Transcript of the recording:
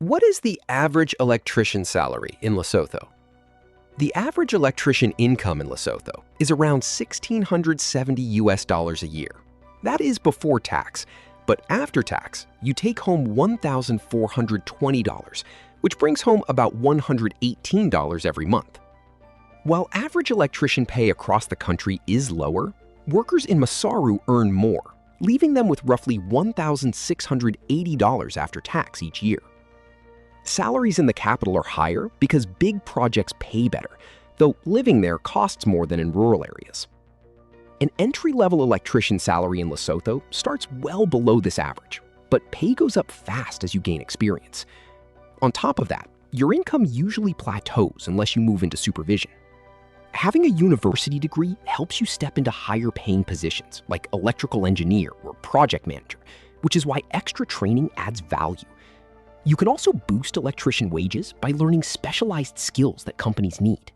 What is the average electrician salary in Lesotho? The average electrician income in Lesotho is around $1,670 a year. That is before tax, but after tax, you take home $1,420, which brings home about $118 every month. While average electrician pay across the country is lower, workers in Maseru earn more, leaving them with roughly $1,680 after tax each year. Salaries in the capital are higher because big projects pay better, though living there costs more than in rural areas. An entry-level electrician salary in Lesotho starts well below this average, but pay goes up fast as you gain experience. On top of that, your income usually plateaus unless you move into supervision. Having a university degree helps you step into higher-paying positions like electrical engineer or project manager, which is why extra training adds value. You can also boost electrician wages by learning specialized skills that companies need.